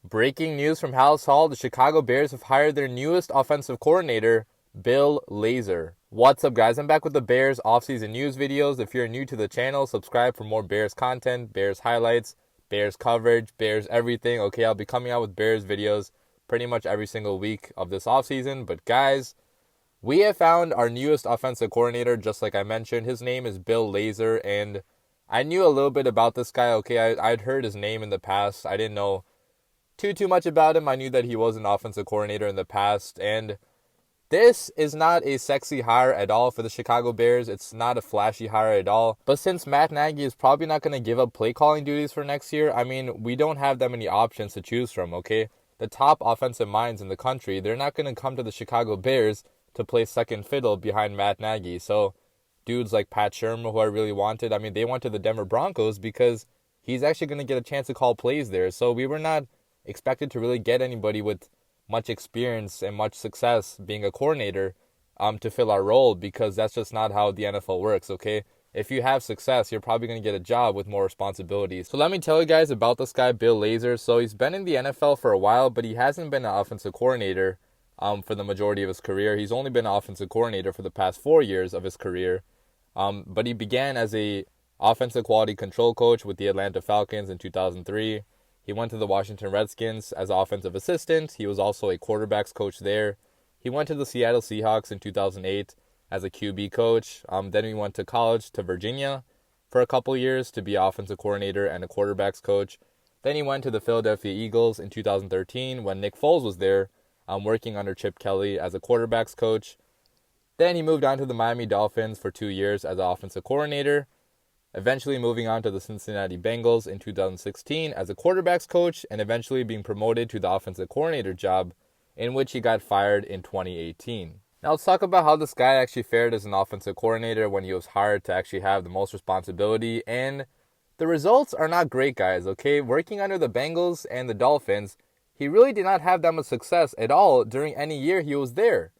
Breaking news from House Hall, the Chicago Bears have hired their newest offensive coordinator, Bill Lazor. What's up, guys? I'm back with the Bears offseason news videos. If you're new to the channel, subscribe for more Bears content, Bears highlights, Bears coverage, Bears everything. Okay, I'll be coming out with Bears videos pretty much every single week of this offseason. But guys, we have found our newest offensive coordinator, just like I mentioned. His name is Bill Lazor, and I knew a little bit about this guy. Okay, I'd heard his name in the past. I didn't know too much about him. I knew that he was an offensive coordinator in the past, and this is not a sexy hire at all for the Chicago Bears. It's not a flashy hire at all. But since Matt Nagy is probably not going to give up play calling duties for next year, I mean, we don't have that many options to choose from, okay? The top offensive minds in the country, they're not going to come to the Chicago Bears to play second fiddle behind Matt Nagy. So dudes like Pat Shermer, who I really wanted, I mean, they went to the Denver Broncos because he's actually going to get a chance to call plays there. So we were not expected to really get anybody with much experience and much success being a coordinator to fill our role, because that's just not how the NFL works, okay? If you have success, you're probably going to get a job with more responsibilities. So let me tell you guys about this guy, Bill Lazor. So he's been in the NFL for a while, but he hasn't been an offensive coordinator for the majority of his career. He's only been an offensive coordinator for the past 4 years of his career. But he began as a offensive quality control coach with the Atlanta Falcons in 2003. He went to the Washington Redskins as offensive assistant. He was also a quarterbacks coach there. He went to the Seattle Seahawks in 2008 as a QB coach. Then he went to college to Virginia for a couple years to be offensive coordinator and a quarterbacks coach. Then he went to the Philadelphia Eagles in 2013 when Nick Foles was there, working under Chip Kelly as a quarterbacks coach. Then he moved on to the Miami Dolphins for 2 years as an offensive coordinator, eventually moving on to the Cincinnati Bengals in 2016 as a quarterbacks coach, and eventually being promoted to the offensive coordinator job, in which he got fired in 2018. Now let's talk about how this guy actually fared as an offensive coordinator when he was hired to actually have the most responsibility. And the results are not great, guys, okay? Working under the Bengals and the Dolphins, he really did not have that much success at all during any year he was there.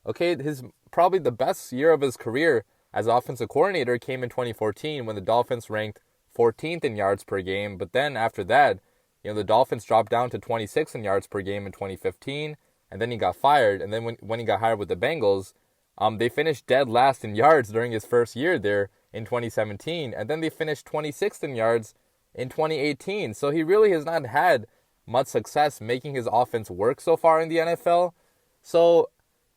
Okay, his probably the best year of his career as offensive coordinator came in 2014 when the Dolphins ranked 14th in yards per game. But then after that, the Dolphins dropped down to 26th in yards per game in 2015, and then he got fired. And then when he got hired with the Bengals, they finished dead last in yards during his first year there in 2017, and then they finished 26th in yards in 2018. So he really has not had much success making his offense work so far in the NFL. So,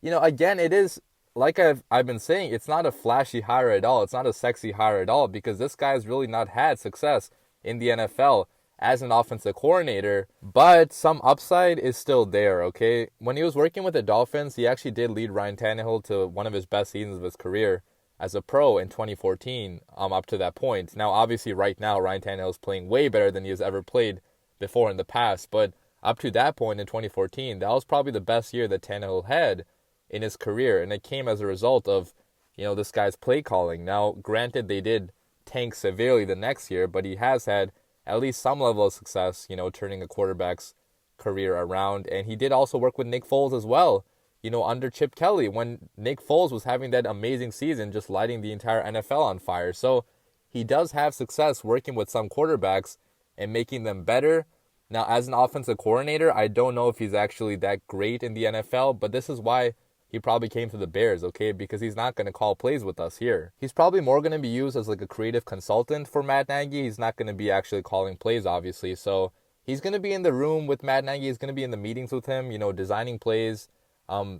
again, it is, like I've been saying, it's not a flashy hire at all. It's not a sexy hire at all, because this guy has really not had success in the NFL as an offensive coordinator, but some upside is still there, okay? When he was working with the Dolphins, he actually did lead Ryan Tannehill to one of his best seasons of his career as a pro in 2014 up to that point. Now, obviously, right now, Ryan Tannehill is playing way better than he has ever played before in the past, but up to that point in 2014, that was probably the best year that Tannehill had in his career, and it came as a result of, this guy's play calling. Now, granted, they did tank severely the next year, but he has had at least some level of success, turning a quarterback's career around. And he did also work with Nick Foles as well, under Chip Kelly, when Nick Foles was having that amazing season, just lighting the entire NFL on fire. So he does have success working with some quarterbacks and making them better. Now, as an offensive coordinator, I don't know if he's actually that great in the NFL, but this is why he probably came to the Bears, okay? Because he's not going to call plays with us here. He's probably more going to be used as like a creative consultant for Matt Nagy. He's not going to be actually calling plays, obviously. So he's going to be in the room with Matt Nagy. He's going to be in the meetings with him, designing plays,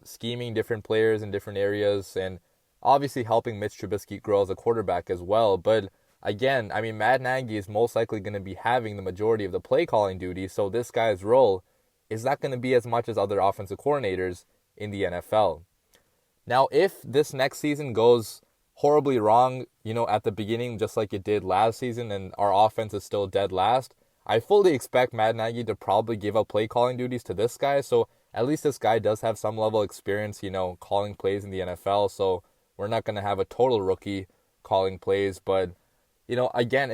scheming different players in different areas, and obviously helping Mitch Trubisky grow as a quarterback as well. But again, I mean, Matt Nagy is most likely going to be having the majority of the play calling duties. So this guy's role is not going to be as much as other offensive coordinators in the NFL. Now, if this next season goes horribly wrong, at the beginning, just like it did last season, and our offense is still dead last, I fully expect Matt Nagy to probably give up play calling duties to this guy. So at least this guy does have some level of experience, calling plays in the NFL. So we're not going to have a total rookie calling plays, but again,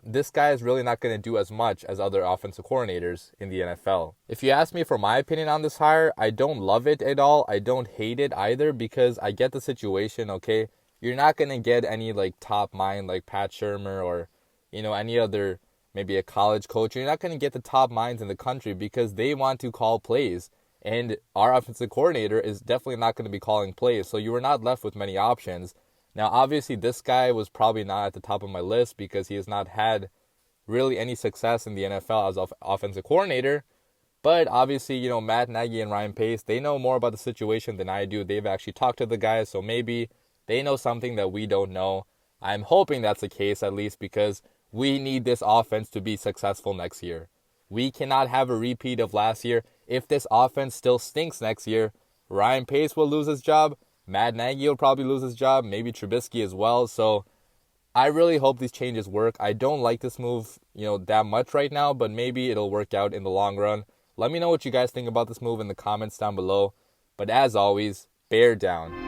this guy is really not going to do as much as other offensive coordinators in the NFL. If you ask me for my opinion on this hire, I don't love it at all. I don't hate it either, because I get the situation, okay? you're not going to get any like top mind like Pat Shermer or, any other, maybe a college coach. You're not going to get the top minds in the country because they want to call plays. And our offensive coordinator is definitely not going to be calling plays. So you were not left with many options. Now, obviously, this guy was probably not at the top of my list because he has not had really any success in the NFL as offensive coordinator. But obviously, Matt Nagy and Ryan Pace, they know more about the situation than I do. They've actually talked to the guys, so maybe they know something that we don't know. I'm hoping that's the case at least because we need this offense to be successful next year. We cannot have a repeat of last year. If this offense still stinks next year, Ryan Pace will lose his job. Matt Nagy will probably lose his job. Maybe Trubisky as well. So I really hope these changes work. I don't like this move, that much right now, but maybe it'll work out in the long run. Let me know what you guys think about this move in the comments down below. But as always, bear down.